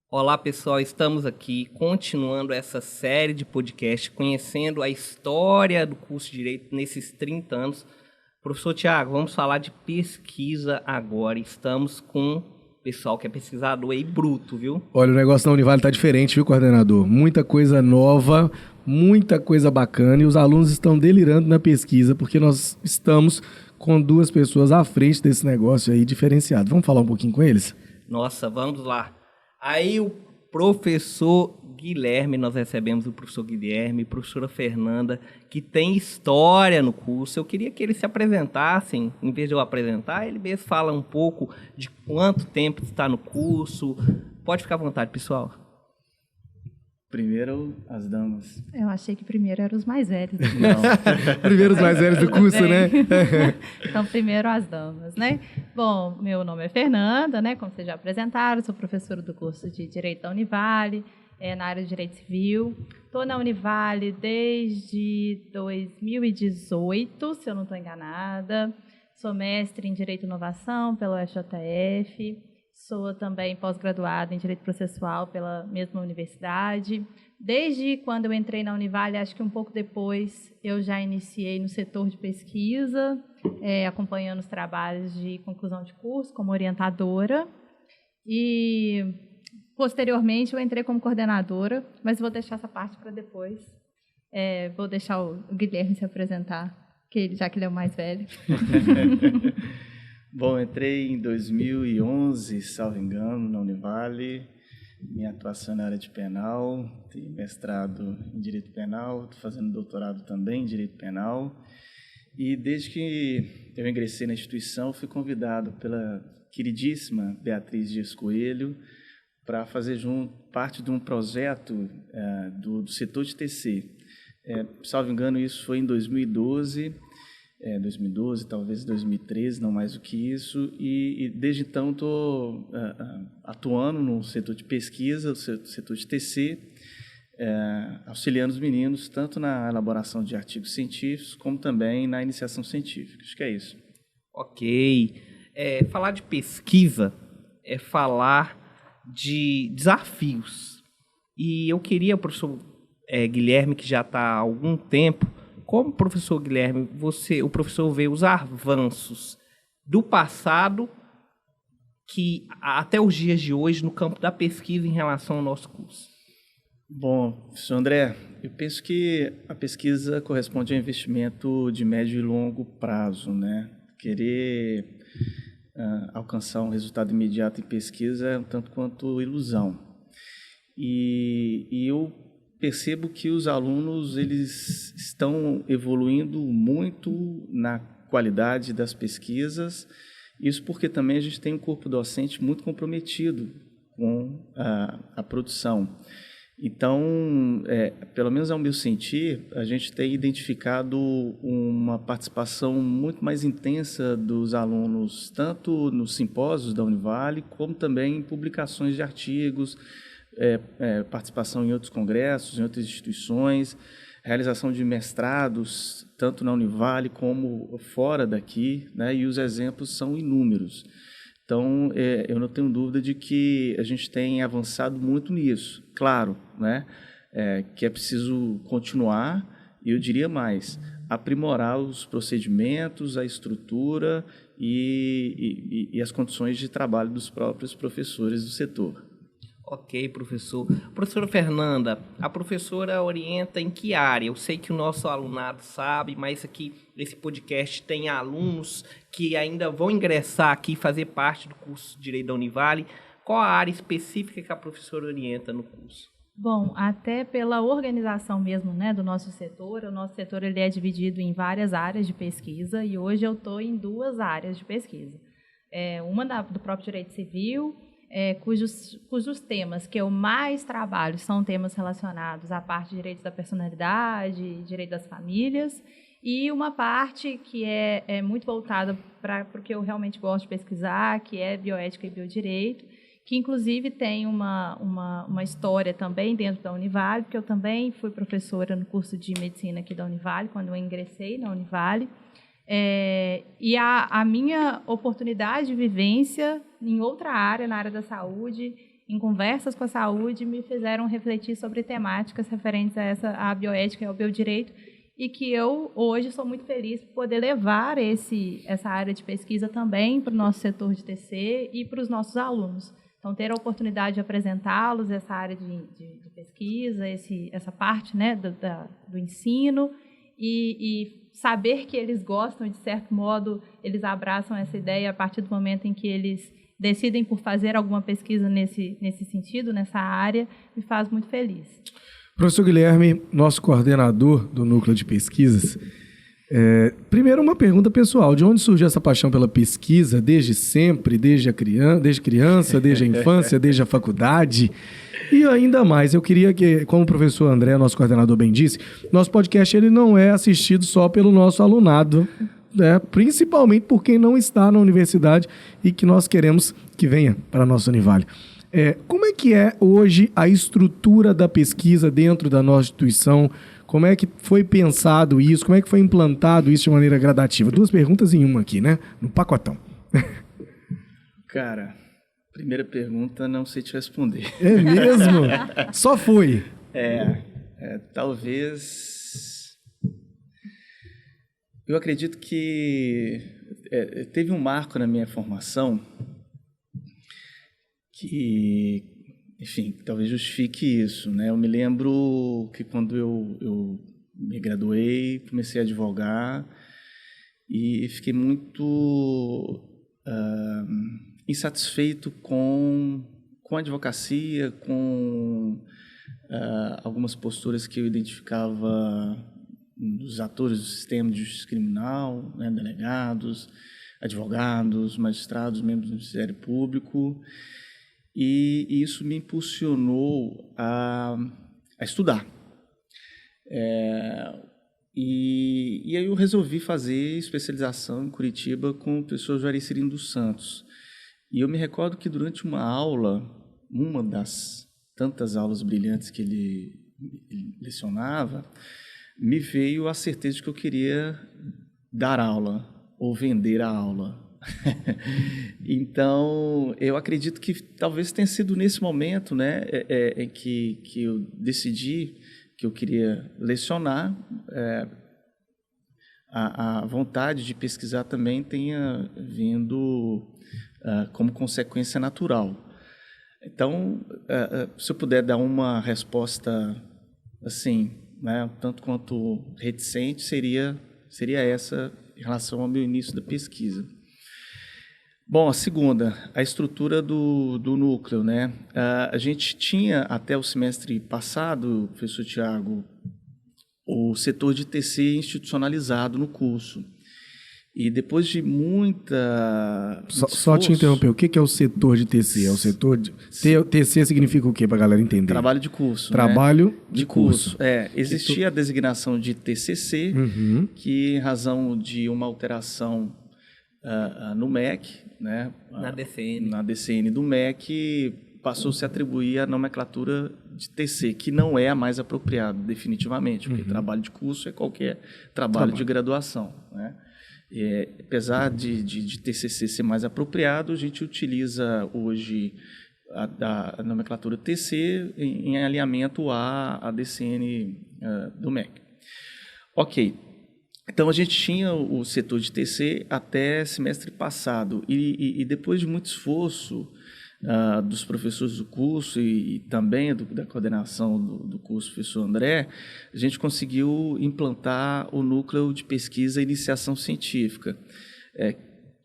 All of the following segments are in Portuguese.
Olá pessoal, estamos aqui continuando essa série de podcast, conhecendo a história do curso de Direito nesses 30 anos. Professor Tiago, vamos falar de pesquisa agora. Estamos com o pessoal que é pesquisador aí bruto, viu? Olha, o negócio na Univale tá diferente, viu, coordenador? Muita coisa nova, muita coisa bacana, e os alunos estão delirando na pesquisa, porque nós estamos com duas pessoas à frente desse negócio aí diferenciado. Vamos falar um pouquinho com eles? Nossa, vamos lá. Aí o professor Guilherme, nós recebemos o professor Guilherme, professora Fernanda, que tem história no curso. Eu queria que eles se apresentassem, em vez de eu apresentar, ele mesmo fala um pouco de quanto tempo está no curso. Pode ficar à vontade, pessoal. Primeiro, as damas. Eu achei que primeiro eram os mais velhos. Não. Primeiro os mais velhos do curso, né? Então, primeiro as damas, né? Bom, meu nome é Fernanda, né? Como vocês já apresentaram, sou professora do curso de Direito da Univale, na área de Direito Civil. Estou na Univale desde 2018, se eu não estou enganada. Sou mestre em Direito e Inovação pela UFJF. Sou também pós-graduada em Direito Processual pela mesma universidade. Desde quando eu entrei na Univale, acho que um pouco depois, eu já iniciei no setor de pesquisa, acompanhando os trabalhos de conclusão de curso como orientadora. E, posteriormente, eu entrei como coordenadora, mas vou deixar essa parte para depois. Vou deixar o Guilherme se apresentar, já que ele é o mais velho. Bom, entrei em 2011, salvo engano, na Univale. Minha atuação na área de penal, tenho mestrado em Direito Penal, estou fazendo doutorado também em Direito Penal. E desde que eu ingressei na instituição, fui convidado pela queridíssima Beatriz Dias Coelho para fazer parte de um projeto do setor de TC. Salvo engano, isso foi em 2012, talvez 2013, não mais do que isso, e desde então estou atuando no setor de pesquisa, no setor de TC, auxiliando os meninos tanto na elaboração de artigos científicos como também na iniciação científica. Acho que é isso. Ok. Falar de pesquisa é falar de desafios. E eu queria, professor Guilherme, que já está há algum tempo, como professor Guilherme, o professor vê os avanços do passado que até os dias de hoje no campo da pesquisa em relação ao nosso curso? Bom, professor André, eu penso que a pesquisa corresponde a um investimento de médio e longo prazo, né? Querer alcançar um resultado imediato em pesquisa é um tanto quanto ilusão. E eu percebo que os alunos eles estão evoluindo muito na qualidade das pesquisas, isso porque também a gente tem um corpo docente muito comprometido com a produção. Então, pelo menos ao meu sentir, a gente tem identificado uma participação muito mais intensa dos alunos, tanto nos simpósios da Univale, como também em publicações de artigos, participação em outros congressos, em outras instituições, realização de mestrados, tanto na Univale como fora daqui, né? E os exemplos são inúmeros. Então, eu não tenho dúvida de que a gente tem avançado muito nisso. Claro, né? Que é preciso continuar, e eu diria mais, aprimorar os procedimentos, a estrutura e as condições de trabalho dos próprios professores do setor. Ok, professor. Professora Fernanda, a professora orienta em que área? Eu sei que o nosso alunado sabe, mas aqui nesse podcast tem alunos que ainda vão ingressar aqui e fazer parte do curso de Direito da Univale. Qual a área específica que a professora orienta no curso? Bom, até pela organização mesmo, né, do nosso setor, o nosso setor ele é dividido em várias áreas de pesquisa e hoje eu estou em duas áreas de pesquisa. Uma do próprio Direito Civil, cujos temas que eu mais trabalho são temas relacionados à parte de direitos da personalidade, direito das famílias, e uma parte que é muito voltada para o que eu realmente gosto de pesquisar, que é bioética e biodireito, que inclusive tem uma história também dentro da Univale, porque eu também fui professora no curso de medicina aqui da Univale, quando eu ingressei na Univale. E a minha oportunidade de vivência em outra área, na área da saúde, em conversas com a saúde, me fizeram refletir sobre temáticas referentes à bioética e ao biodireito, e que eu, hoje, sou muito feliz por poder levar essa área de pesquisa também para o nosso setor de TC e para os nossos alunos. Então, ter a oportunidade de apresentá-los, essa área de pesquisa, essa parte, né, do ensino, e saber que eles gostam, de certo modo, eles abraçam essa ideia a partir do momento em que eles decidem por fazer alguma pesquisa nesse sentido, nessa área, me faz muito feliz. Professor Guilherme, nosso coordenador do Núcleo de Pesquisas, primeiro uma pergunta pessoal, de onde surgiu essa paixão pela pesquisa desde sempre, desde criança, desde a infância, desde a faculdade? E ainda mais, eu queria que, como o professor André, nosso coordenador, bem disse, nosso podcast ele não é assistido só pelo nosso alunado, né? Principalmente por quem não está na universidade e que nós queremos que venha para a nossa Univale. Como é que é hoje a estrutura da pesquisa dentro da nossa instituição? Como é que foi pensado isso? Como é que foi implantado isso de maneira gradativa? 2 perguntas em uma aqui, né? No pacotão. Cara, primeira pergunta, não sei te responder. É mesmo? Só foi. Talvez... Eu acredito que teve um marco na minha formação que, enfim, talvez justifique isso, né? Eu me lembro que quando eu me graduei, comecei a advogar e fiquei muito insatisfeito com a advocacia, com algumas posturas que eu identificava dos atores do sistema de justiça criminal, né? Delegados, advogados, magistrados, membros do Ministério Público. E isso me impulsionou a estudar. E aí eu resolvi fazer especialização em Curitiba com o professor Juarez Cirino dos Santos. E eu me recordo que durante uma aula, uma das tantas aulas brilhantes que ele lecionava, me veio a certeza de que eu queria dar aula ou vender a aula. Então, eu acredito que talvez tenha sido nesse momento, né, em que eu decidi que eu queria lecionar, a vontade de pesquisar também tenha vindo como consequência natural. Então, se eu puder dar uma resposta assim, né, tanto quanto reticente, seria essa em relação ao meu início da pesquisa. Bom, a segunda, a estrutura do núcleo, né? A gente tinha até o semestre passado, professor Tiago, o setor de TC institucionalizado no curso. E depois de muita... Só te interromper, o que é o setor de TC? É o setor de... TC significa o quê, para a galera entender? Trabalho de curso. Trabalho, né? de curso. Existia a designação de TCC, que em razão de uma alteração no MEC, né? Na DCN do MEC, passou a se atribuir a nomenclatura de TC, que não é a mais apropriada, definitivamente, porque trabalho de curso é qualquer trabalho de graduação, né? Apesar de TCC ser mais apropriado, a gente utiliza hoje a nomenclatura TC em alinhamento à DCN do MEC. Ok. Então, a gente tinha o setor de TC até semestre passado e depois de muito esforço dos professores do curso e também da coordenação do curso, professor André, a gente conseguiu implantar o núcleo de pesquisa e iniciação científica,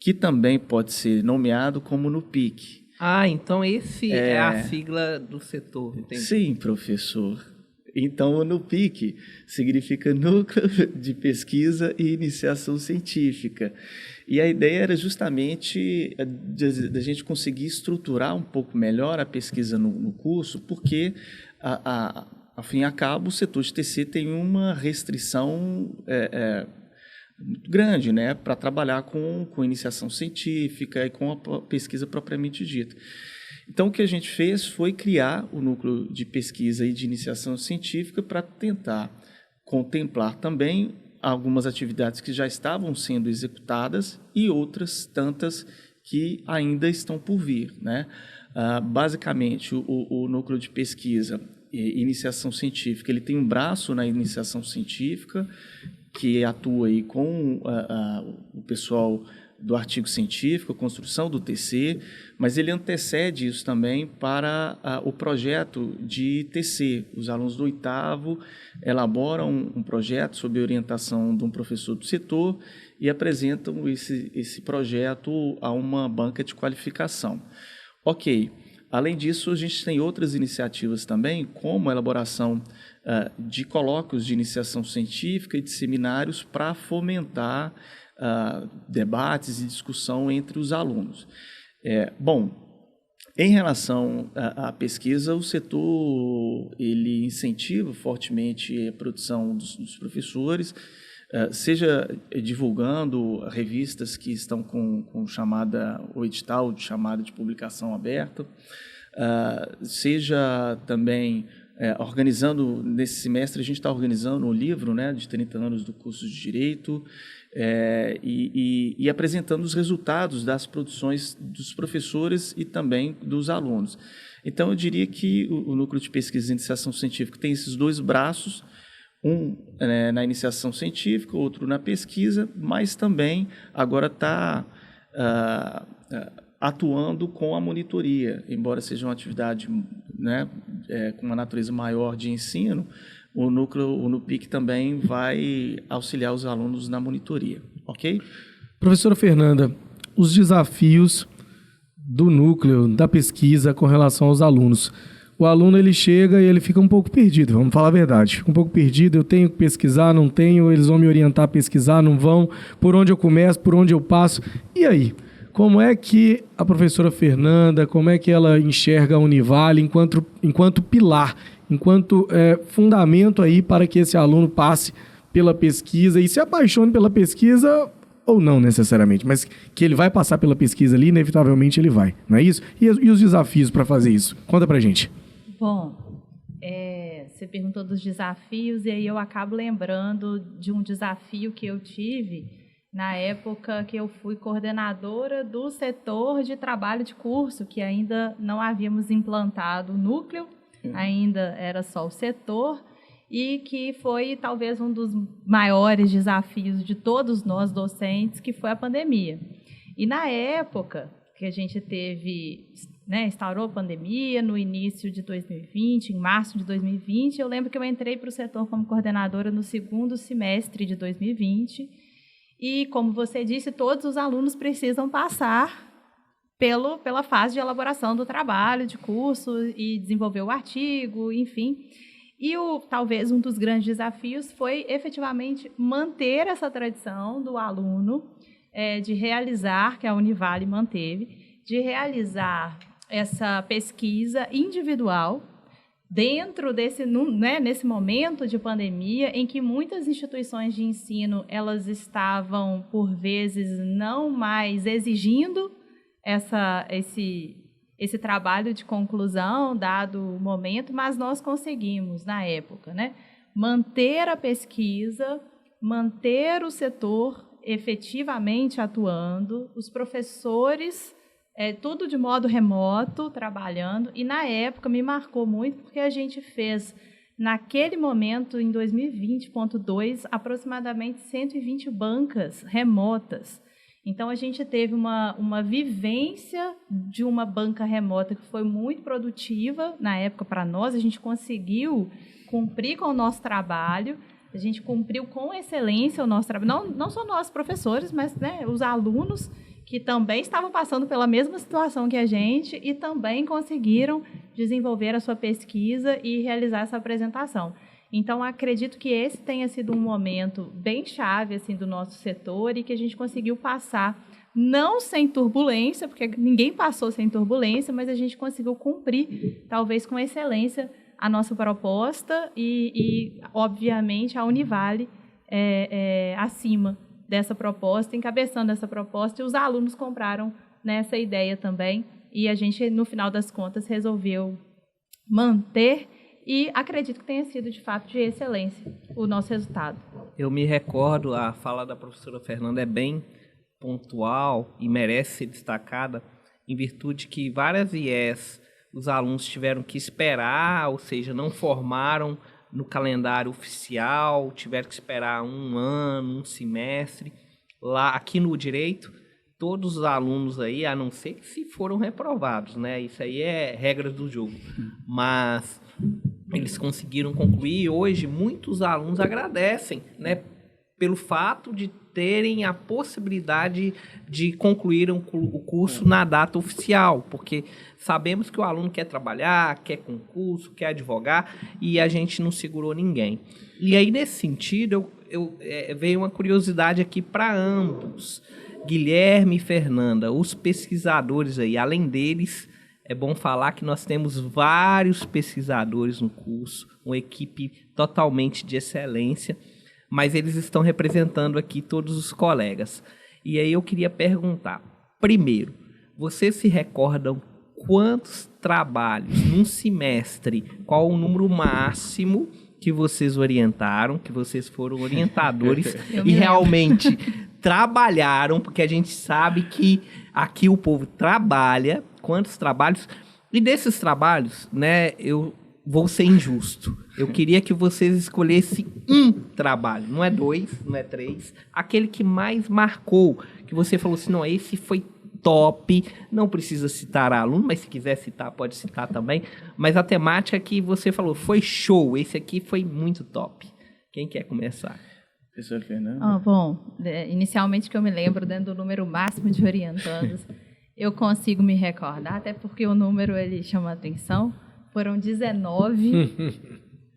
que também pode ser nomeado como NUPIC. Então esse é a sigla do setor, entendi. Sim, professor. Então, o NUPIC significa Núcleo de Pesquisa e Iniciação Científica. E a ideia era justamente da gente conseguir estruturar um pouco melhor a pesquisa no curso, porque, ao fim e a cabo, o setor de TC tem uma restrição muito grande, né, para trabalhar com iniciação científica e com a pesquisa propriamente dita. Então, o que a gente fez foi criar o núcleo de pesquisa e de iniciação científica para tentar contemplar também algumas atividades que já estavam sendo executadas e outras tantas que ainda estão por vir, né? Basicamente, o núcleo de pesquisa e iniciação científica, ele tem um braço na iniciação científica, que atua aí com o pessoal do artigo científico, a construção do TC, mas ele antecede isso também para o projeto de TC. Os alunos do 8º elaboram um projeto sob orientação de um professor do setor e apresentam esse projeto a uma banca de qualificação. Ok. Além disso, a gente tem outras iniciativas também, como a elaboração de colóquios de iniciação científica e de seminários para fomentar debates e discussão entre os alunos. Em relação à pesquisa, o setor ele incentiva fortemente a produção dos professores, seja divulgando revistas que estão com o edital de chamada de publicação aberta, seja também organizando, nesse semestre a gente está organizando um livro, né, de 30 anos do curso de Direito, e apresentando os resultados das produções dos professores e também dos alunos. Então, eu diria que o Núcleo de Pesquisa e Iniciação Científica tem esses dois braços, um na iniciação científica, outro na pesquisa, mas também agora está atuando com a monitoria. Embora seja uma atividade, né, com uma natureza maior de ensino, o NUPIC também vai auxiliar os alunos na monitoria, ok? Professora Fernanda, os desafios do núcleo, da pesquisa com relação aos alunos. O aluno ele chega e ele fica um pouco perdido, vamos falar a verdade. Fica um pouco perdido, eu tenho que pesquisar, não tenho, eles vão me orientar a pesquisar, não vão, por onde eu começo, por onde eu passo. E aí? Como é que a professora Fernanda, como é que ela enxerga a Univale enquanto pilar, enquanto fundamento aí para que esse aluno passe pela pesquisa e se apaixone pela pesquisa, ou não necessariamente, mas que ele vai passar pela pesquisa ali, inevitavelmente ele vai, não é isso? E os desafios para fazer isso? Conta pra gente. Bom, você perguntou dos desafios e aí eu acabo lembrando de um desafio que eu tive na época que eu fui coordenadora do setor de trabalho de curso, que ainda não havíamos implantado o núcleo, ainda era só o setor, e que foi talvez um dos maiores desafios de todos nós docentes, que foi a pandemia. E na época que a gente teve, né, instaurou a pandemia no início de 2020, em março de 2020, eu lembro que eu entrei para o setor como coordenadora no segundo semestre de 2020, e, como você disse, todos os alunos precisam passar pela fase de elaboração do trabalho de curso e desenvolver o artigo, enfim. E talvez um dos grandes desafios foi, efetivamente, manter essa tradição do aluno de realizar, que a Univale manteve, de realizar essa pesquisa individual dentro nesse momento de pandemia, em que muitas instituições de ensino elas estavam, por vezes, não mais exigindo esse trabalho de conclusão, dado o momento, mas nós conseguimos, na época, né, manter a pesquisa, manter o setor efetivamente atuando, os professores tudo de modo remoto, trabalhando, e na época me marcou muito porque a gente fez, naquele momento, em 2020.2, aproximadamente 120 bancas remotas. Então, a gente teve uma vivência de uma banca remota que foi muito produtiva na época para nós, a gente conseguiu cumprir com o nosso trabalho, a gente cumpriu com excelência o nosso trabalho, não só nós professores, mas, né, os alunos que também estavam passando pela mesma situação que a gente e também conseguiram desenvolver a sua pesquisa e realizar essa apresentação. Então, acredito que esse tenha sido um momento bem chave assim, do nosso setor e que a gente conseguiu passar, não sem turbulência, porque ninguém passou sem turbulência, mas a gente conseguiu cumprir, talvez com excelência, a nossa proposta e obviamente, a Univale acima dessa proposta, encabeçando essa proposta, e os alunos compraram nessa ideia também, e a gente, no final das contas, resolveu manter, e acredito que tenha sido, de fato, de excelência o nosso resultado. Eu me recordo, a fala da professora Fernanda é bem pontual e merece ser destacada. em virtude que várias IES os alunos tiveram que esperar, ou seja, não formaram no calendário oficial, tiveram que esperar um ano, um semestre. Lá, aqui no Direito, todos os alunos aí, a não ser que se foram reprovados, né? Isso aí é regra do jogo. Mas eles conseguiram concluir e hoje muitos alunos agradecem, né? Pelo fato de terem a possibilidade de concluir o curso na data oficial, porque sabemos que o aluno quer trabalhar, quer concurso, quer advogar, e a gente não segurou ninguém. E aí, nesse sentido, veio uma curiosidade aqui para ambos, Guilherme e Fernanda, os pesquisadores aí, além deles, é bom falar que nós temos vários pesquisadores no curso, uma equipe totalmente de excelência, mas eles estão representando aqui todos os colegas. E aí eu queria perguntar, primeiro, vocês se recordam quantos trabalhos num semestre, qual o número máximo que vocês orientaram, que vocês foram orientadores e realmente trabalharam, porque a gente sabe que aqui o povo trabalha, quantos trabalhos, e desses trabalhos, né, eu vou ser injusto. Eu queria que vocês escolhessem um trabalho, não é 2, não é 3, aquele que mais marcou, que você falou assim, não, esse foi top, não precisa citar aluno, mas se quiser citar, pode citar também, mas a temática que você falou foi show, esse aqui foi muito top. Quem quer começar? Professor Fernando. Bom, inicialmente que eu me lembro, dentro do número máximo de orientandos, eu consigo me recordar, até porque o número ele chama a atenção, foram 19,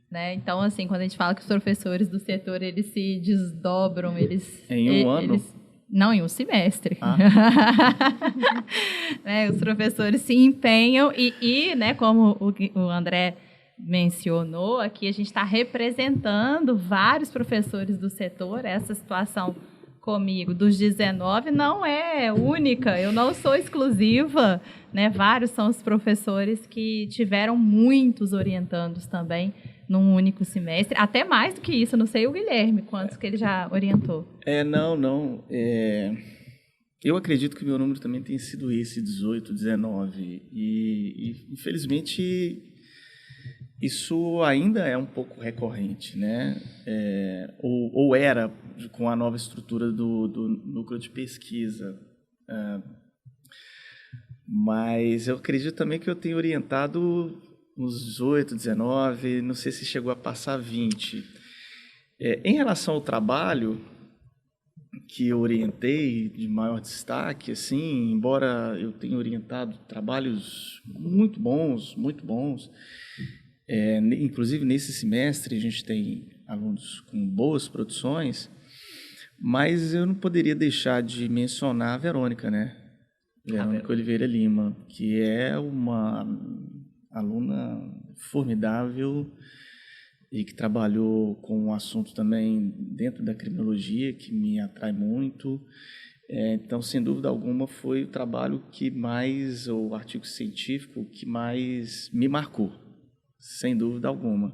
né? Então, assim, quando a gente fala que os professores do setor, eles se desdobram, eles... Em um ano? Não, em um semestre. Né, os professores se empenham e né, como o André mencionou, aqui a gente está representando vários professores do setor. Essa situação comigo dos 19 não é única, eu não sou exclusiva, né? Vários são os professores que tiveram muitos orientandos também num único semestre, até mais do que isso, não sei o Guilherme, quantos que ele já orientou. Não. Eu acredito que o meu número também tem sido esse, 18, 19, e infelizmente isso ainda é um pouco recorrente, né? Ou era com a nova estrutura do núcleo de pesquisa. Mas eu acredito também que eu tenho orientado uns 18, 19, não sei se chegou a passar 20. Em relação ao trabalho que eu orientei de maior destaque, assim, embora eu tenha orientado trabalhos muito bons, inclusive nesse semestre a gente tem alunos com boas produções, mas eu não poderia deixar de mencionar a Verônica, né? Verônica Oliveira Lima, que é uma aluna formidável e que trabalhou com um assunto também dentro da criminologia que me atrai muito. Então, sem dúvida alguma, foi o trabalho que mais, ou o artigo científico que mais me marcou, sem dúvida alguma.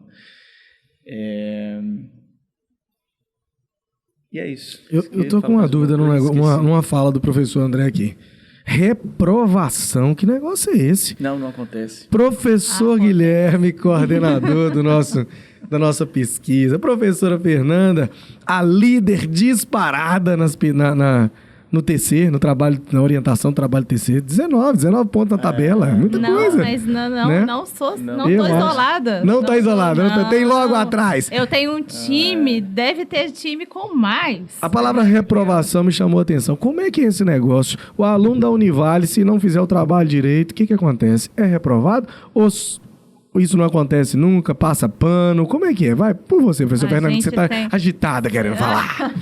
E é isso. Eu estou com uma dúvida numa fala do professor André aqui. Reprovação, que negócio é esse? Não acontece. Professor Guilherme, coordenador da nossa pesquisa. Professora Fernanda, a líder disparada no TC, na orientação do trabalho TC. 19 pontos na tabela, muita coisa. Mas não estou isolada. Não está isolada, tem logo atrás. Eu tenho um time, deve ter time com mais. A palavra reprovação me chamou a atenção. Como é que é esse negócio? O aluno da Univale, se não fizer o trabalho direito, o que acontece? É reprovado? Ou isso não acontece nunca? Passa pano? Como é que é? Vai, por você, professor Fernando, que você está agitada querendo falar.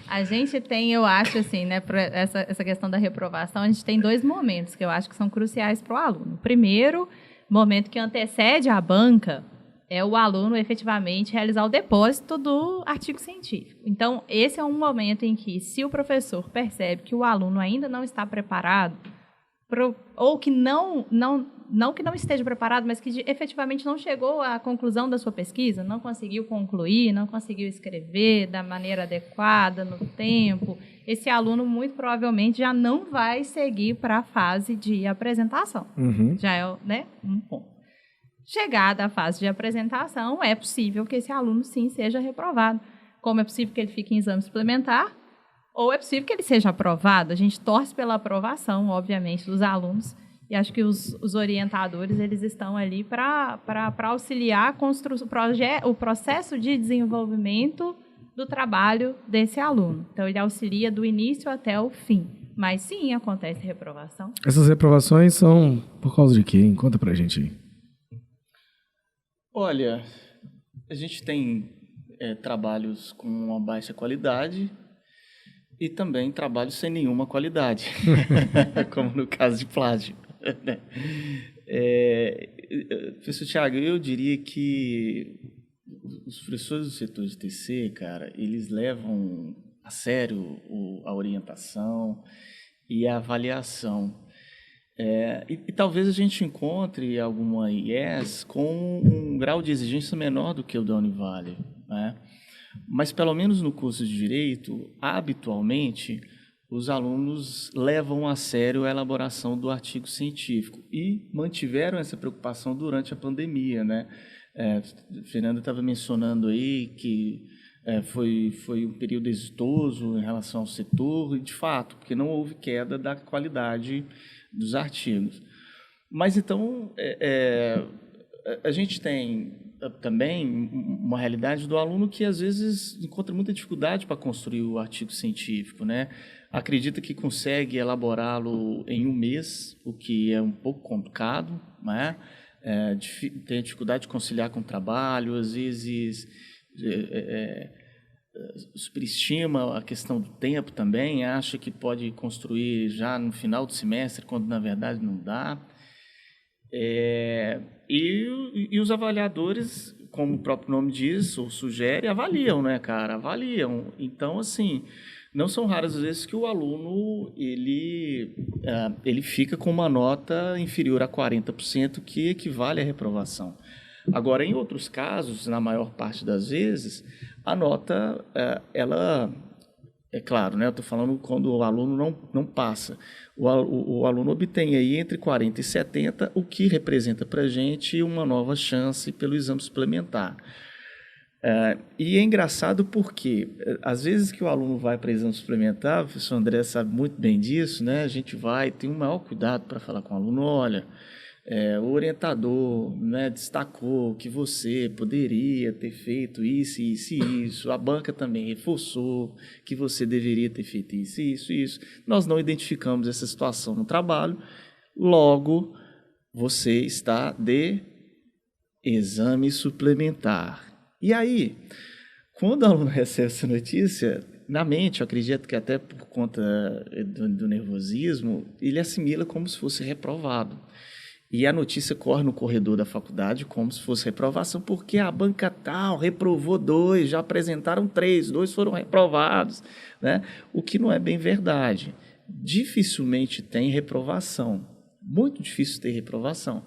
A gente tem, eu acho, assim, né, para essa questão da reprovação, a gente tem 2 momentos que eu acho que são cruciais para o aluno. O primeiro momento que antecede a banca é o aluno efetivamente realizar o depósito do artigo científico. Então, esse é um momento em que, se o professor percebe que o aluno ainda não está preparado, ou que não não que não esteja preparado, mas que efetivamente não chegou à conclusão da sua pesquisa, não conseguiu concluir, não conseguiu escrever da maneira adequada, no tempo, esse aluno muito provavelmente já não vai seguir para a fase de apresentação. Já é, né, um ponto. Chegada a fase de apresentação, é possível que esse aluno, sim, seja reprovado. Como é possível que ele fique em exame suplementar, ou é possível que ele seja aprovado. A gente torce pela aprovação, obviamente, dos alunos, e acho que os orientadores eles estão ali para auxiliar o processo de desenvolvimento do trabalho desse aluno. Então, ele auxilia do início até o fim. Mas, sim, acontece reprovação. Essas reprovações são por causa de quê? Conta pra gente aí. Olha, a gente tem trabalhos com uma baixa qualidade e também trabalhos sem nenhuma qualidade, como no caso de plágio. Professor Thiago, eu diria que os professores do setor de TC, cara, eles levam a sério a orientação e a avaliação. E talvez a gente encontre alguma IES com um grau de exigência menor do que o da Univale, né? Mas, pelo menos no curso de Direito, habitualmente, os alunos levam a sério a elaboração do artigo científico e mantiveram essa preocupação durante a pandemia, né? Fernanda estava mencionando aí que foi um período exitoso em relação ao setor, e de fato, porque não houve queda da qualidade dos artigos. Mas, então, a gente tem também uma realidade do aluno que, às vezes, encontra muita dificuldade para construir o artigo científico, né? Acredita que consegue elaborá-lo em um mês, o que é um pouco complicado, né? Tem dificuldade de conciliar com o trabalho, às vezes superestima a questão do tempo também, acha que pode construir já no final do semestre, quando na verdade não dá. E os avaliadores, como o próprio nome diz, ou sugere, avaliam, né, cara? Avaliam. Então, assim, não são raras as vezes que o aluno ele fica com uma nota inferior a 40%, que equivale à reprovação. Agora, em outros casos, na maior parte das vezes, a nota, ela... É claro, né? Eu estou falando quando o aluno não passa. O aluno obtém aí entre 40 e 70, o que representa para a gente uma nova chance pelo exame suplementar. E é engraçado porque, às vezes que o aluno vai para exame suplementar, o professor André sabe muito bem disso, né? A gente tem um maior cuidado para falar com o aluno, olha... o orientador, né, destacou que você poderia ter feito isso, isso e isso. A banca também reforçou que você deveria ter feito isso, isso e isso. Nós não identificamos essa situação no trabalho, logo você está de exame suplementar. E aí, quando o aluno recebe essa notícia, na mente, eu acredito que até por conta do nervosismo, ele assimila como se fosse reprovado. E a notícia corre no corredor da faculdade como se fosse reprovação, porque a banca tal reprovou 2, já apresentaram 3, 2 foram reprovados, né? O que não é bem verdade. Dificilmente tem reprovação, muito difícil ter reprovação.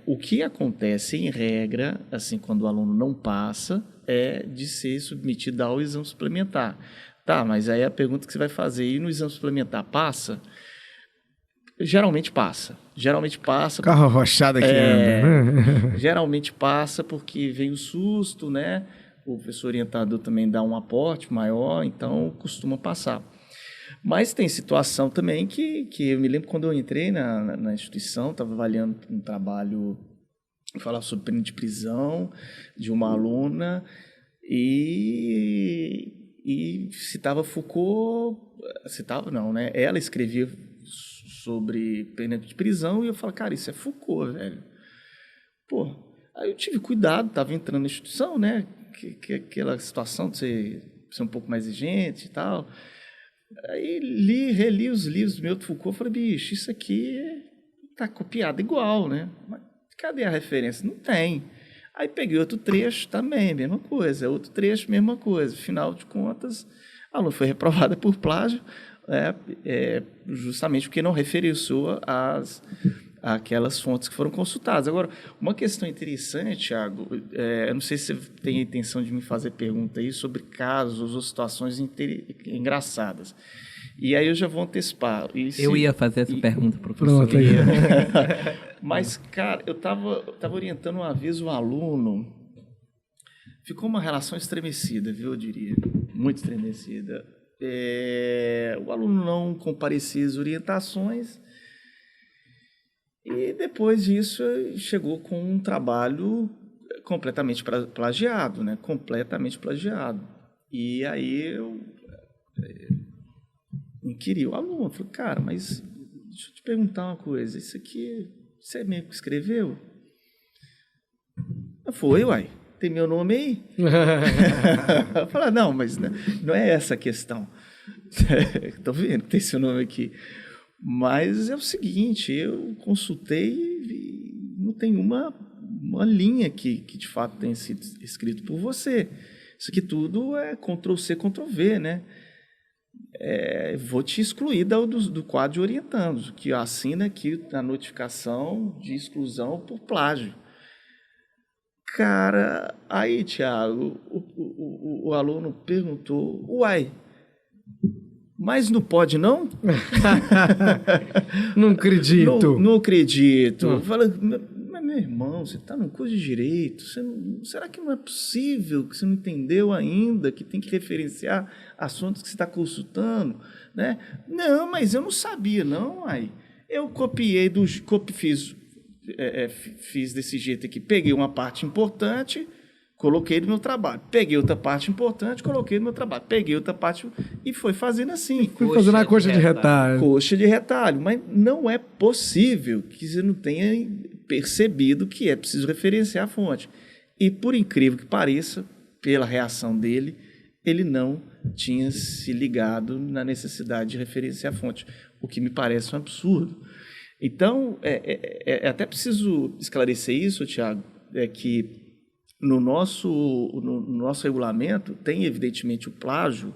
O que acontece, em regra, assim, quando o aluno não passa, é de ser submetido ao exame suplementar. Tá, mas aí a pergunta que você vai fazer, e no exame suplementar passa? Geralmente passa. Carro arrochado aqui anda, né? Geralmente passa porque vem o susto, né? O professor orientador também dá um aporte maior, então costuma passar. Mas tem situação também que eu me lembro quando eu entrei na instituição, estava avaliando um trabalho, falar sobre pena de prisão de uma aluna e citava Foucault, não, né? Ela escrevia sobre pena de prisão, e eu falo, cara, isso é Foucault, velho. Pô, aí eu tive cuidado, estava entrando na instituição, né, aquela situação de ser um pouco mais exigente e tal. Aí reli os livros do meu Foucault, falei, bicho, isso aqui tá copiado igual, né, mas cadê a referência? Não tem. Aí peguei outro trecho também, mesma coisa, outro trecho, mesma coisa. Afinal de contas, a aluna foi reprovada por plágio, justamente porque não referenciou àquelas fontes que foram consultadas. Agora, uma questão interessante, Thiago, eu não sei se você tem a intenção de me fazer pergunta aí sobre casos ou situações engraçadas. E aí eu já vou antecipar. Eu ia fazer essa pergunta, professor. Pronto, aí. Mas, cara, eu tava orientando uma vez um aluno, ficou uma relação estremecida, viu, eu diria, muito estremecida. O aluno não comparecia às orientações e depois disso chegou com um trabalho completamente plagiado, né? Completamente plagiado. E aí eu inquiri o aluno, falei, cara, mas deixa eu te perguntar uma coisa, isso aqui você mesmo que escreveu? Foi, uai. Tem meu nome aí? Eu falei, não, mas não é essa a questão. Estou vendo que tem seu nome aqui. Mas é o seguinte, eu consultei e não tem uma linha que de fato tenha sido escrito por você. Isso aqui tudo é Ctrl+C, Ctrl+V, né? Vou te excluir do quadro de orientandos, que assina aqui a notificação de exclusão por plágio. Cara, aí, Thiago, o aluno perguntou, uai, mas não pode, não? Não acredito. Não acredito. Eu falei, mas meu irmão, você está num curso de Direito, será que não é possível que você não entendeu ainda que tem que referenciar assuntos que você está consultando? Né? Não, mas eu não sabia, não, uai. Eu copiei, fiz desse jeito aqui, peguei uma parte importante, coloquei no meu trabalho, peguei outra parte importante, coloquei no meu trabalho, peguei outra parte e foi fazendo assim. Fui fazendo a coxa de retalho. Coxa de retalho, mas não é possível que você não tenha percebido que é preciso referenciar a fonte. E por incrível que pareça, pela reação dele, ele não tinha se ligado na necessidade de referenciar a fonte, o que me parece um absurdo. Então, até preciso esclarecer isso, Thiago, que no nosso regulamento tem, evidentemente, o plágio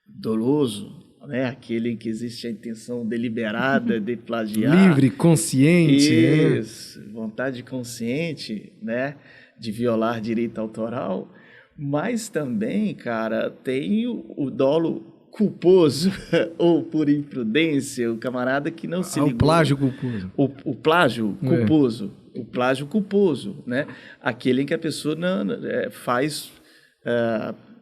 doloso, né? Aquele em que existe a intenção deliberada de plagiar. Livre, consciente. Isso, vontade consciente, né? De violar direito autoral. Mas também, cara, tem o dolo culposo ou por imprudência, o camarada que não se ligou. O plágio culposo. O plágio culposo. O plágio culposo, né? Aquele em que a pessoa faz...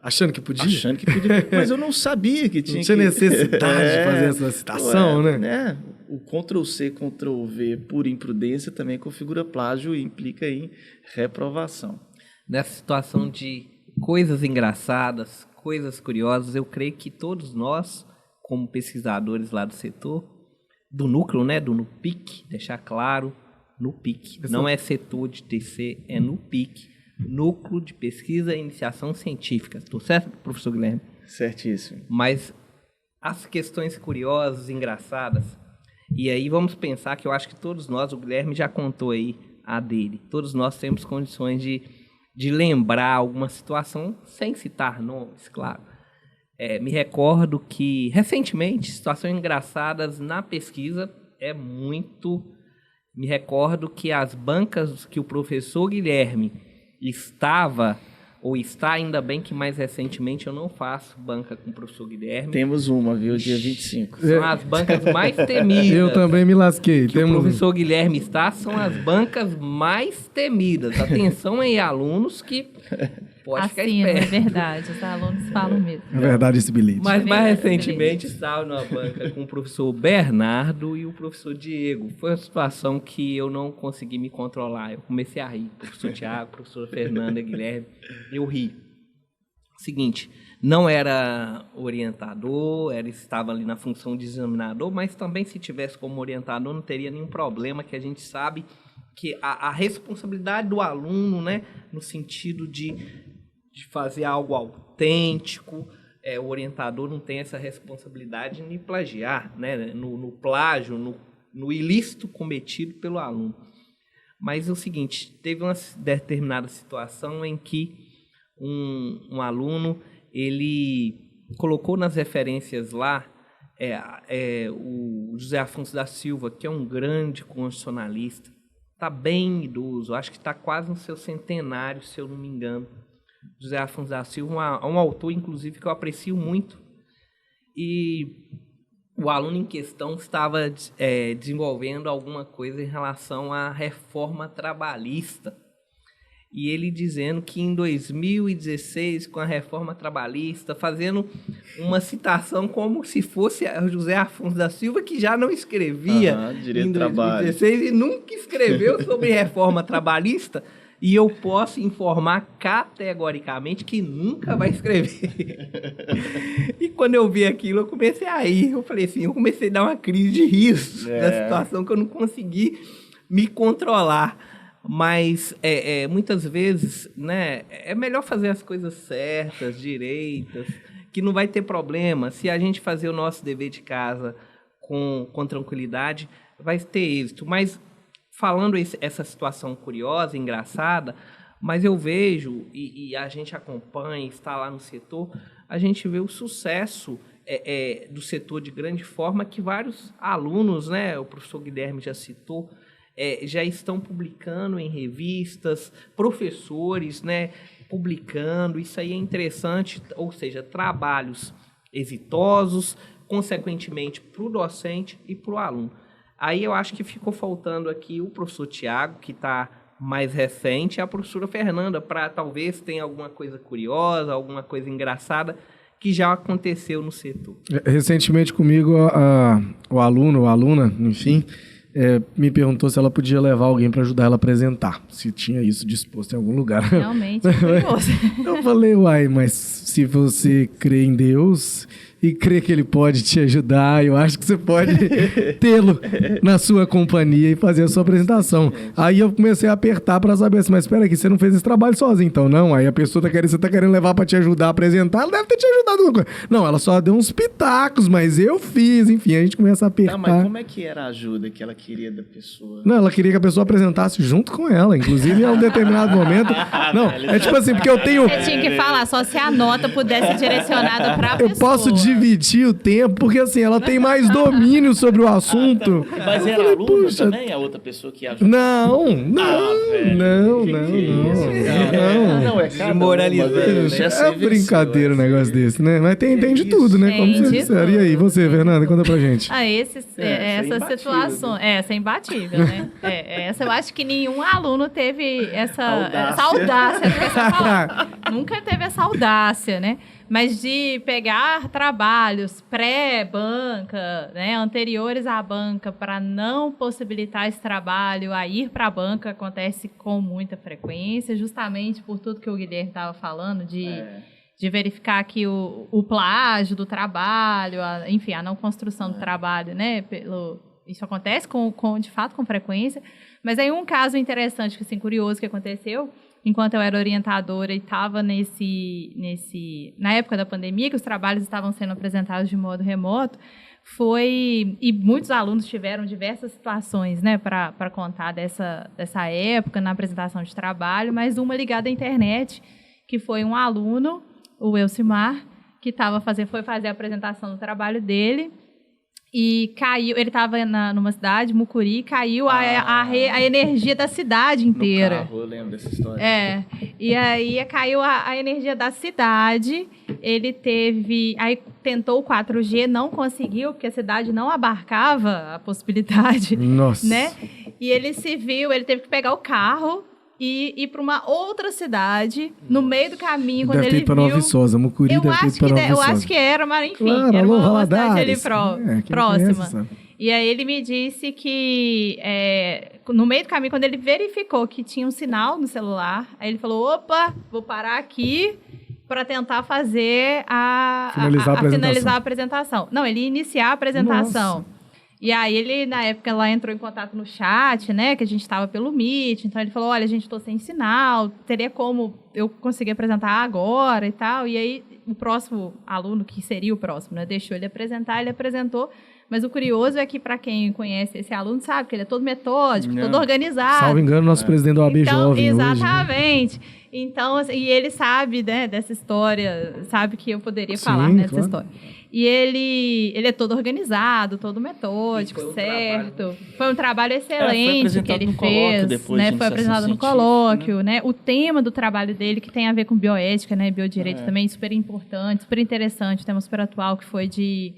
achando que podia? Achando que podia. Mas eu não sabia que tinha. Não tinha necessidade de fazer essa citação, né? O Ctrl+C, Ctrl+V por imprudência também configura plágio e implica em reprovação. Nessa situação de coisas engraçadas, coisas curiosas, eu creio que todos nós, como pesquisadores lá do setor, do núcleo, né, do NUPIC, deixar claro, NUPIC, não é setor de TC, é NUPIC, Núcleo de Pesquisa e Iniciação Científica. Estou certo, professor Guilherme? Certíssimo. Mas as questões curiosas, engraçadas, e aí vamos pensar que eu acho que todos nós, o Guilherme já contou aí a dele, todos nós temos condições de lembrar alguma situação, sem citar nomes, claro. Me recordo que, recentemente, situações engraçadas na pesquisa Me recordo que as bancas que o professor Guilherme estava, ou está, ainda bem que mais recentemente eu não faço banca com o professor Guilherme. Temos uma, viu? Dia 25. São as bancas mais temidas. Eu também me lasquei. Que o professor Guilherme está, são as bancas mais temidas. Atenção aí, alunos, que pode ficar esperto. É verdade, os alunos falam mesmo. É verdade esse bilhete. Mas mais recentemente estava numa banca com o professor Bernardo e o professor Diego. Foi uma situação que eu não consegui me controlar. Eu comecei a rir. Professor Tiago, professor Fernanda, Guilherme, eu ri. Seguinte, não era orientador, estava ali na função de examinador, mas também se tivesse como orientador não teria nenhum problema, que a gente sabe que a responsabilidade do aluno, né, no sentido de fazer algo autêntico, o orientador não tem essa responsabilidade de plagiar, né, no plágio, no ilícito cometido pelo aluno. Mas é o seguinte, teve uma determinada situação em que um aluno, ele colocou nas referências lá o José Afonso da Silva, que é um grande constitucionalista, está bem idoso, acho que está quase no seu centenário, se eu não me engano. José Afonso da Silva, um autor, inclusive, que eu aprecio muito. E o aluno em questão estava desenvolvendo alguma coisa em relação à reforma trabalhista. E ele dizendo que em 2016, com a reforma trabalhista, fazendo uma citação como se fosse José Afonso da Silva, que já não escrevia em 2016 e nunca escreveu sobre reforma trabalhista. E eu posso informar categoricamente que nunca vai escrever. E quando eu vi aquilo, eu comecei a rir. Eu falei assim, eu comecei a dar uma crise de riso da situação que eu não consegui me controlar. Mas muitas vezes, né, é melhor fazer as coisas certas, direitas, que não vai ter problema. Se a gente fazer o nosso dever de casa com tranquilidade, vai ter êxito. Mas falando essa situação curiosa, engraçada, mas eu vejo, e a gente acompanha, está lá no setor, a gente vê o sucesso do setor de grande forma que vários alunos, né, o professor Guilherme já citou, já estão publicando em revistas, professores, né, publicando, isso aí é interessante, ou seja, trabalhos exitosos, consequentemente, para o docente e para o aluno. Aí eu acho que ficou faltando aqui o professor Tiago, que está mais recente, e a professora Fernanda, para talvez tenha alguma coisa curiosa, alguma coisa engraçada que já aconteceu no setor. Recentemente comigo, o aluno ou a aluna, enfim, me perguntou se ela podia levar alguém para ajudar ela a apresentar, se tinha isso disposto em algum lugar. Realmente, é curioso. Eu falei, uai, mas se você crê em Deus e crê que ele pode te ajudar, eu acho que você pode tê-lo na sua companhia e fazer a sua apresentação. Aí eu comecei a apertar para saber assim, mas espera aqui, você não fez esse trabalho sozinho, então não? Aí a pessoa você tá querendo levar para te ajudar a apresentar, ela deve ter te ajudado alguma coisa. Não, ela só deu uns pitacos, mas eu fiz, enfim, a gente começa a apertar. Tá, mas como é que era a ajuda que ela queria da pessoa? Não, ela queria que a pessoa apresentasse junto com ela, inclusive em um determinado momento. Não, é tipo assim, porque eu tenho... Você tinha que falar, só se a nota pudesse ser direcionada para a pessoa. Eu posso dividir o tempo, porque assim, ela tem mais domínio sobre o assunto. Mas era falei, aluno puxa, também, a outra pessoa que ajudou? Não. Não, é desmoralizando. É brincadeira um negócio desse, né? Mas tem de tudo, né? Como vocês disseram. E aí, você, Fernanda, conta pra gente. Essa situação, essa é imbatível, né? Essa eu acho que nenhum aluno teve essa audácia. Nunca teve essa audácia, né? Mas de pegar trabalhos pré-banca, né, anteriores à banca, para não possibilitar esse trabalho a ir para a banca, acontece com muita frequência, justamente por tudo que o Guilherme estava falando, de verificar que o plágio do trabalho, enfim, a não construção do trabalho, né, isso acontece de fato com frequência. Mas aí um caso interessante, assim, curioso que aconteceu, enquanto eu era orientadora e estava na época da pandemia, que os trabalhos estavam sendo apresentados de modo remoto, e muitos alunos tiveram diversas situações, né, para contar dessa época na apresentação de trabalho, mas uma ligada à internet, que foi um aluno, o Elcimar, que foi fazer a apresentação do trabalho dele, e caiu, ele estava numa cidade, Mucuri, caiu a energia da cidade inteira. No carro, eu lembro dessa história. E aí caiu a energia da cidade, aí tentou o 4G, não conseguiu, porque a cidade não abarcava a possibilidade. Nossa. Né? E ele teve que pegar o carro e ir para uma outra cidade, no meio do caminho, quando ele viu... Deve ter ido para Nova Viçosa, Mucuri deve ter ido para Nova Viçosa. Eu acho que era, mas enfim, claro, era uma cidade Valadares. ali próxima. E aí ele me disse que, no meio do caminho, quando ele verificou que tinha um sinal no celular, aí ele falou, opa, vou parar aqui para tentar fazer finalizar a apresentação. Não, ele ia iniciar a apresentação. Nossa. E aí ele, na época, lá entrou em contato no chat, né, que a gente estava pelo Meet, então ele falou, olha, gente, estou sem sinal, teria como eu conseguir apresentar agora e tal, e aí o próximo aluno, que seria o próximo, né, deixou ele apresentar, ele apresentou, Mas o curioso é que, para quem conhece esse aluno, sabe que ele é todo metódico, todo organizado. Salvo engano, nosso presidente do AB Jovem exatamente. Hoje, né? Então, assim, e ele sabe, né, dessa história, sabe que eu poderia falar nessa história. E ele é todo organizado, todo metódico, certo? Foi um trabalho excelente que ele fez, né? Foi apresentado no colóquio, né? O tema do trabalho dele, que tem a ver com bioética, né? Biodireito também, super importante, super interessante, tema super atual, que foi de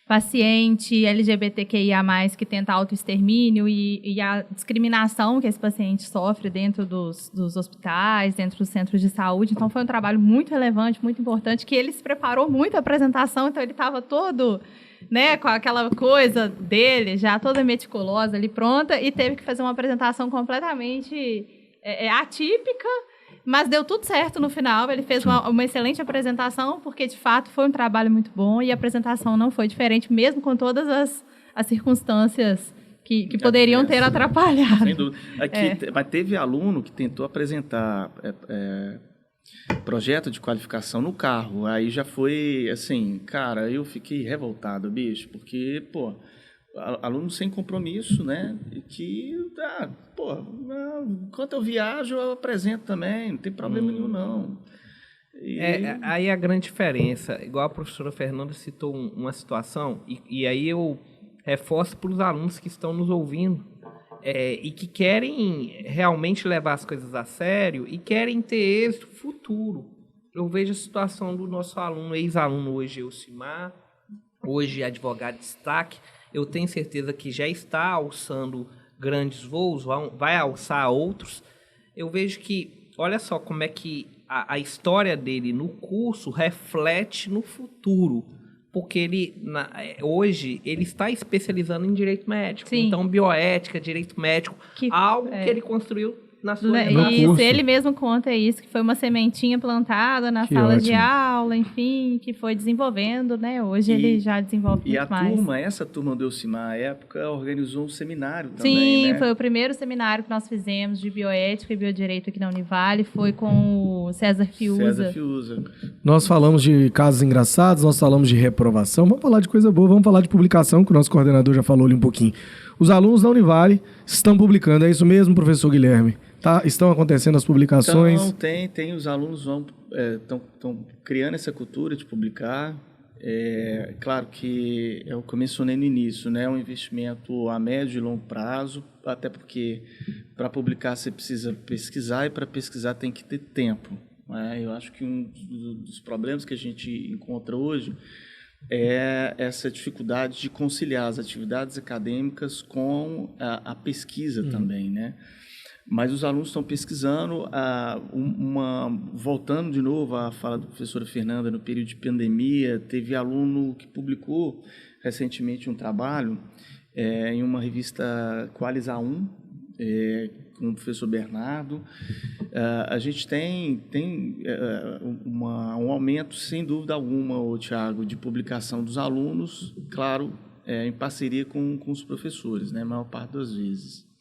paciente LGBTQIA+, que tenta autoextermínio e a discriminação que esse paciente sofre dentro dos hospitais, dentro dos centros de saúde. Então, foi um trabalho muito relevante, muito importante, que ele se preparou muito a apresentação, então ele estava todo, né, com aquela coisa dele, já toda meticulosa ali, pronta, e teve que fazer uma apresentação completamente atípica, mas deu tudo certo no final. Ele fez uma excelente apresentação, porque, de fato, foi um trabalho muito bom e a apresentação não foi diferente, mesmo com todas as circunstâncias que poderiam ter atrapalhado. Sem dúvida. Mas teve aluno que tentou apresentar projeto de qualificação no carro. Aí já foi assim, cara, eu fiquei revoltado, bicho, porque, pô, aluno sem compromisso, né? E que, enquanto eu viajo, eu apresento também, não tem problema nenhum, não. Aí a grande diferença, igual a professora Fernanda citou uma situação, e aí eu reforço para os alunos que estão nos ouvindo, e que querem realmente levar as coisas a sério e querem ter êxito futuro. Eu vejo a situação do nosso aluno, ex-aluno hoje, Elcimar, hoje advogado de destaque. Eu tenho certeza que já está alçando grandes voos, vai alçar outros. Eu vejo que, olha só como é que a história dele no curso reflete no futuro. Porque hoje ele está especializando em direito médico. Sim. Então, bioética, direito médico, algo que ele construiu na sua Isso, ele mesmo conta isso, que foi uma sementinha plantada na sala de aula, enfim, que foi desenvolvendo, né? Hoje ele já desenvolve muito mais. Essa turma do Elcimar, à época, organizou um seminário também, né? Sim, foi o primeiro seminário que nós fizemos de bioética e biodireito aqui na Univale, foi com o César Fiuza. Nós falamos de casos engraçados, nós falamos de reprovação, vamos falar de coisa boa, vamos falar de publicação, que o nosso coordenador já falou ali um pouquinho. Os alunos da Univale estão publicando, é isso mesmo, professor Guilherme? Estão acontecendo as publicações? Então, tem os alunos estão criando essa cultura de publicar. Claro que é o que eu mencionei no início, né? Um investimento a médio e longo prazo, até porque para publicar você precisa pesquisar e para pesquisar tem que ter tempo, né? Eu acho que um dos problemas que a gente encontra hoje é essa dificuldade de conciliar as atividades acadêmicas com a pesquisa também, né? Mas os alunos estão pesquisando, voltando de novo à fala da professora Fernanda, no período de pandemia, teve aluno que publicou recentemente um trabalho em uma revista Qualis A1, com o professor Bernardo. A gente tem um aumento, sem dúvida alguma, Tiago, de publicação dos alunos, claro, em parceria com os professores, né, a maior parte das vezes.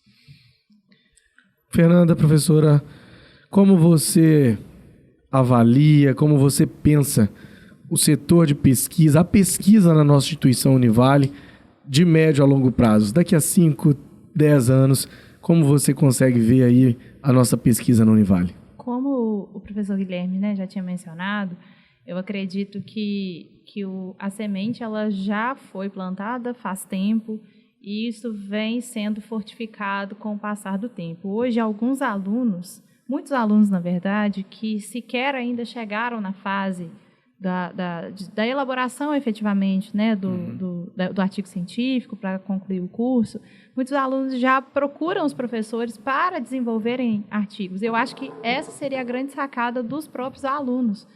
Fernanda, professora, como você avalia, como você pensa o setor de pesquisa, a pesquisa na nossa instituição Univale, de médio a longo prazo? Daqui a 5, 10 anos, como você consegue ver aí a nossa pesquisa na Univale? Como o professor Guilherme, né, já tinha mencionado, eu acredito que a semente ela já foi plantada faz tempo, e isso vem sendo fortificado com o passar do tempo. Hoje, muitos alunos, na verdade, que sequer ainda chegaram na fase da elaboração, efetivamente, né, do artigo científico para concluir o curso, muitos alunos já procuram os professores para desenvolverem artigos. Eu acho que essa seria a grande sacada dos próprios alunos,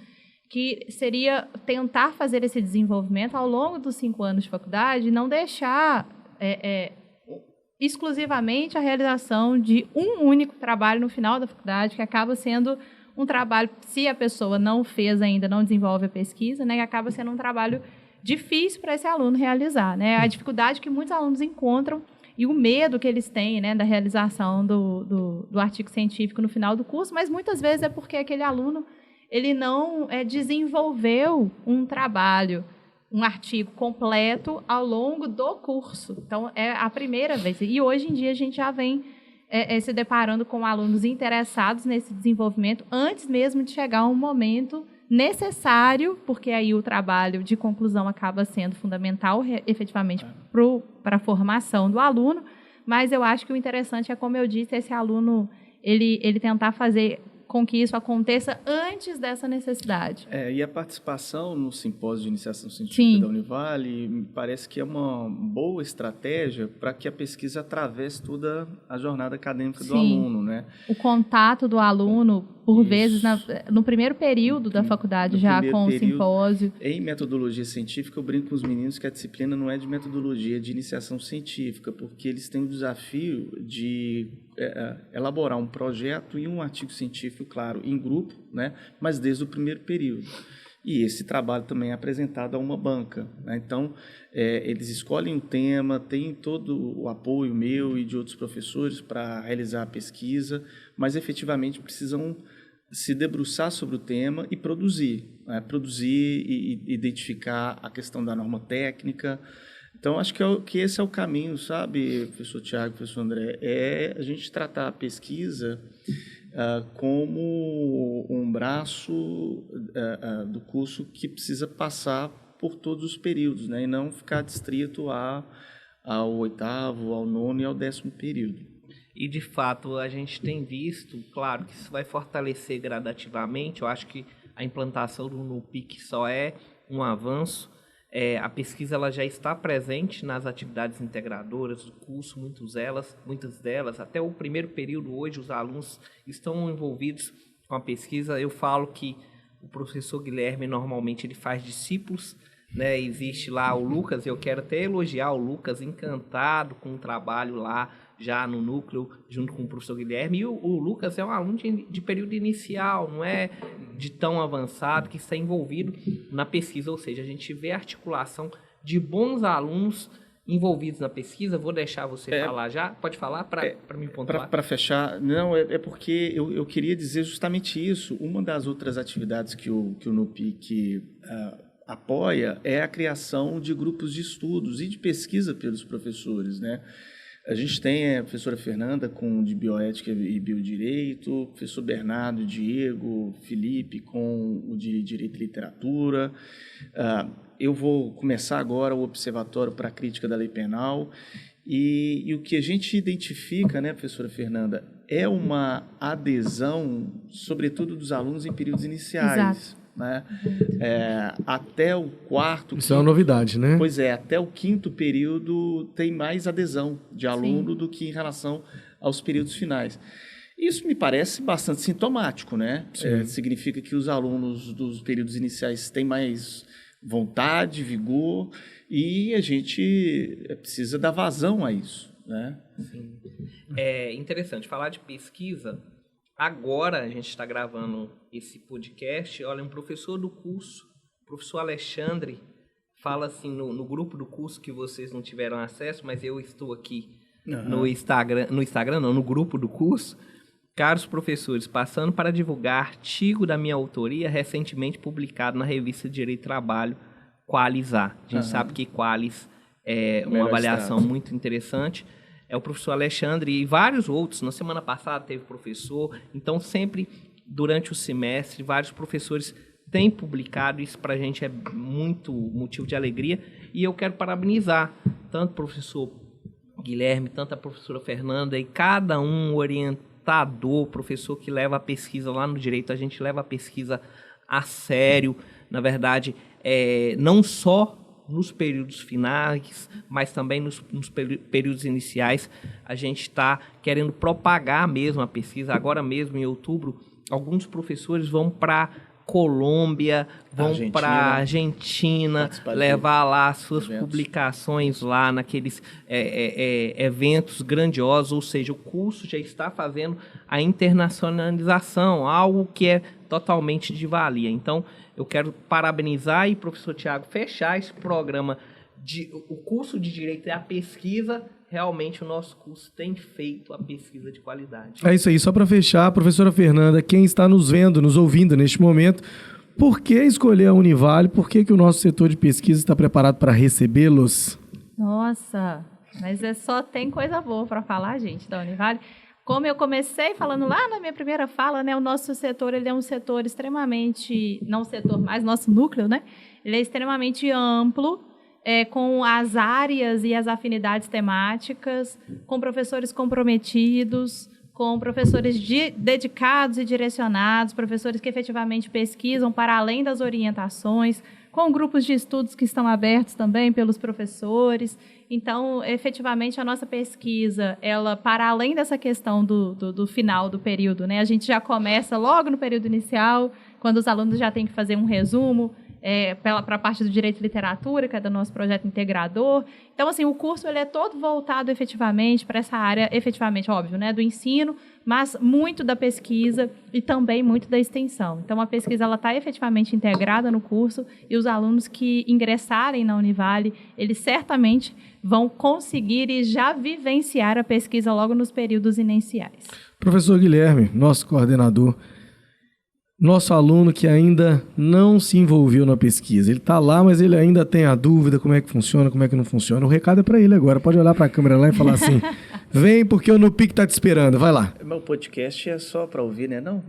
que seria tentar fazer esse desenvolvimento ao longo dos 5 anos de faculdade e não deixar exclusivamente a realização de um único trabalho no final da faculdade, que acaba sendo um trabalho, se a pessoa não fez ainda, não desenvolve a pesquisa, né, que acaba sendo um trabalho difícil para esse aluno realizar, né? A dificuldade que muitos alunos encontram e o medo que eles têm, né, da realização do artigo científico no final do curso, mas muitas vezes é porque aquele aluno ele não desenvolveu um trabalho um artigo completo ao longo do curso. Então, é a primeira vez. E hoje em dia a gente já vem se deparando com alunos interessados nesse desenvolvimento antes mesmo de chegar a um momento necessário, porque aí o trabalho de conclusão acaba sendo fundamental, efetivamente, para a formação do aluno. Mas eu acho que o interessante é, como eu disse, esse aluno ele tentar fazer com que isso aconteça antes dessa necessidade. E a participação no simpósio de iniciação científica da Univale me parece que é uma boa estratégia para que a pesquisa atravesse toda a jornada acadêmica do aluno, né? O contato do aluno, por vezes, no primeiro período da faculdade, já com o simpósio. Em metodologia científica, eu brinco com os meninos que a disciplina não é de metodologia, é de iniciação científica, porque eles têm o desafio de elaborar um projeto e um artigo científico, claro, em grupo, né? Mas desde o primeiro período. E esse trabalho também é apresentado a uma banca, né? Então, eles escolhem um tema, tem todo o apoio meu e de outros professores para realizar a pesquisa, mas efetivamente precisam se debruçar sobre o tema e produzir, né? Produzir e identificar a questão da norma técnica. Então, acho que esse é o caminho, sabe, professor Tiago, professor André, é a gente tratar a pesquisa como um braço do curso que precisa passar por todos os períodos, né, e não ficar distrito ao 8º, ao 9º e ao 10º período. E, de fato, a gente tem visto, claro, que isso vai fortalecer gradativamente. Eu acho que a implantação do NUPIC só é um avanço. A pesquisa ela já está presente nas atividades integradoras do curso, muitas delas, até o primeiro período hoje, os alunos estão envolvidos com a pesquisa. Eu falo que o professor Guilherme, normalmente, ele faz discípulos, né? Existe lá o Lucas, eu quero até elogiar o Lucas, encantado com o trabalho lá, já no núcleo, junto com o professor Guilherme. E o Lucas é um aluno de período inicial, não é de tão avançado, que está envolvido na pesquisa. Ou seja, a gente vê a articulação de bons alunos envolvidos na pesquisa. Vou deixar você falar já. Pode falar para me pontuar? Para fechar, não, é porque eu queria dizer justamente isso. Uma das outras atividades que o NUPIC apoia é a criação de grupos de estudos e de pesquisa pelos professores, né? A gente tem a professora Fernanda com de bioética e biodireito, o professor Bernardo, Diego, Felipe com o de direito e literatura. Eu vou começar agora o Observatório para a Crítica da Lei Penal. E o que a gente identifica, né, professora Fernanda, é uma adesão, sobretudo dos alunos em períodos iniciais. Exato. Né? Até o 4º... Isso é uma novidade, né? Pois é, até o 5º período tem mais adesão de aluno do que em relação aos períodos finais. Isso me parece bastante sintomático, né? Significa que os alunos dos períodos iniciais têm mais vontade, vigor, e a gente precisa dar vazão a isso, né? Sim. É interessante falar de pesquisa. Agora a gente está gravando esse podcast. Olha, um professor do curso, o professor Alexandre, fala assim no grupo do curso que vocês não tiveram acesso, mas eu estou aqui no Instagram não, no grupo do curso. Caros professores, passando para divulgar artigo da minha autoria recentemente publicado na revista Direito e Trabalho, Qualis-A. A gente sabe que Qualis é uma avaliação muito interessante. É o professor Alexandre e vários outros. Na semana passada teve professor. Então, sempre, durante o semestre, vários professores têm publicado. Isso para a gente é muito motivo de alegria. E eu quero parabenizar tanto o professor Guilherme, tanto a professora Fernanda e cada um orientador, professor que leva a pesquisa lá no direito. A gente leva a pesquisa a sério. Na verdade, não só nos períodos finais, mas também nos períodos iniciais. A gente está querendo propagar mesmo a pesquisa. Agora mesmo, em outubro, alguns professores vão para Colômbia, vão para a Argentina, levar lá as suas publicações lá naqueles eventos grandiosos, ou seja, o curso já está fazendo a internacionalização, algo que é totalmente de valia. Então, eu quero parabenizar e, professor Tiago, fechar esse programa o curso de Direito e a pesquisa. Realmente o nosso curso tem feito a pesquisa de qualidade. É isso aí, só para fechar, professora Fernanda, quem está nos vendo, nos ouvindo neste momento, Por que escolher a Univale? Por que o nosso setor de pesquisa está preparado para recebê-los? Nossa, mas só tem coisa boa para falar, gente, da Univale. Como eu comecei falando lá na minha primeira fala, né, o nosso setor ele é um setor extremamente, não o setor, mas nosso núcleo, né? Ele é extremamente amplo, com as áreas e as afinidades temáticas, com professores comprometidos, com professores dedicados e direcionados, professores que efetivamente pesquisam para além das orientações, com grupos de estudos que estão abertos também pelos professores. Então, efetivamente, a nossa pesquisa, ela, para além dessa questão do final do período, né, a gente já começa logo no período inicial, quando os alunos já têm que fazer um resumo, para a parte do Direito e Literatura, que é do nosso projeto integrador. Então, assim, o curso ele é todo voltado efetivamente para essa área, efetivamente, óbvio, né, do ensino, mas muito da pesquisa e também muito da extensão. Então, a pesquisa está efetivamente integrada no curso e os alunos que ingressarem na Univale, eles certamente vão conseguir e já vivenciar a pesquisa logo nos períodos iniciais. Professor Guilherme, nosso coordenador, nosso aluno que ainda não se envolveu na pesquisa. Ele está lá, mas ele ainda tem a dúvida como é que funciona, como é que não funciona. O recado é para ele agora. Pode olhar para a câmera lá e falar assim, vem porque o NUPIC está te esperando. Vai lá. Meu podcast é só para ouvir, né? Não?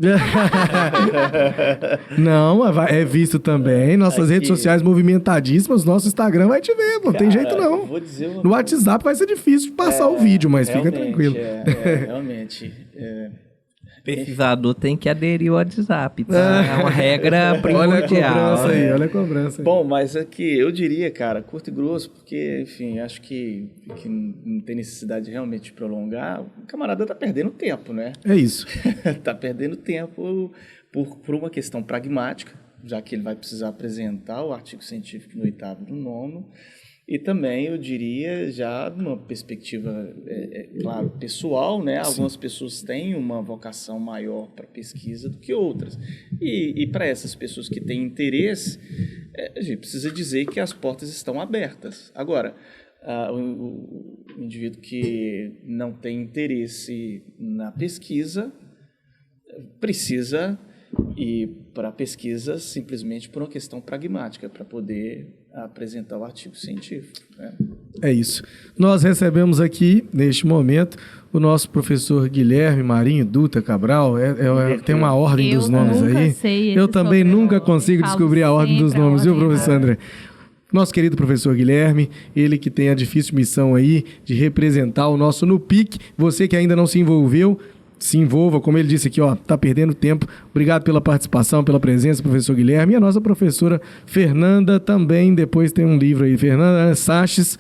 Não, é visto também. Nossas redes sociais movimentadíssimas. Nosso Instagram vai te ver, não tem jeito não. Vou dizer no WhatsApp vai ser difícil passar o vídeo, mas fica tranquilo. Realmente. Pesquisador tem que aderir ao WhatsApp, tá? É uma regra primordial. Olha a cobrança aí. Bom, mas aqui eu diria, cara, curto e grosso, porque, enfim, acho que não tem necessidade realmente de prolongar. O camarada tá perdendo tempo, né? É isso. Tá perdendo tempo por uma questão pragmática, já que ele vai precisar apresentar o artigo científico no 8º e no 9º. E também, eu diria, já numa perspectiva, claro, pessoal, né? Sim. Algumas pessoas têm uma vocação maior para pesquisa do que outras. E para essas pessoas que têm interesse, a gente precisa dizer que as portas estão abertas. Agora, o indivíduo que não tem interesse na pesquisa precisa ir para a pesquisa simplesmente por uma questão pragmática, para poder apresentar o artigo científico, né? É isso. Nós recebemos aqui, neste momento, o nosso professor Guilherme Marinho Dutra Cabral. Tem uma ordem dos nomes aí. Eu também nunca consigo descobrir a ordem dos nomes, viu, professor André? Nosso querido professor Guilherme, ele que tem a difícil missão aí de representar o nosso NUPIC. Você que ainda não se envolveu, se envolva, como ele disse aqui, tá perdendo tempo. Obrigado pela participação, pela presença, professor Guilherme. E a nossa professora Fernanda também, depois tem um livro aí, Fernanda Saches,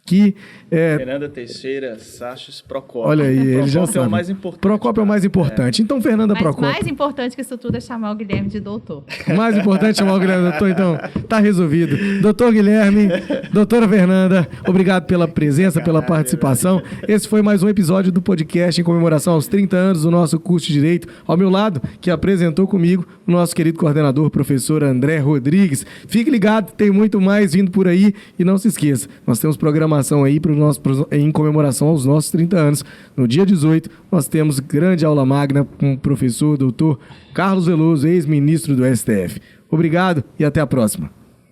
que Fernanda Teixeira Saches Procópio. Olha aí, ele já sabe. É o mais importante. Procópio é o mais importante. Então, Fernanda Procópio. Mas mais importante que isso tudo é chamar o Guilherme de doutor. Mais importante chamar o Guilherme de doutor, então tá resolvido. Doutor Guilherme, doutora Fernanda, obrigado pela presença, pela participação. Esse foi mais um episódio do podcast em comemoração aos 30 anos do nosso curso de Direito. Ao meu lado, que apresentou comigo, o nosso querido coordenador, professor André Rodrigues. Fique ligado, tem muito mais vindo por aí. E não se esqueça, nós temos programação aí em comemoração aos nossos 30 anos. No dia 18, nós temos grande aula magna com o professor doutor Carlos Veloso, ex-ministro do STF. Obrigado e até a próxima.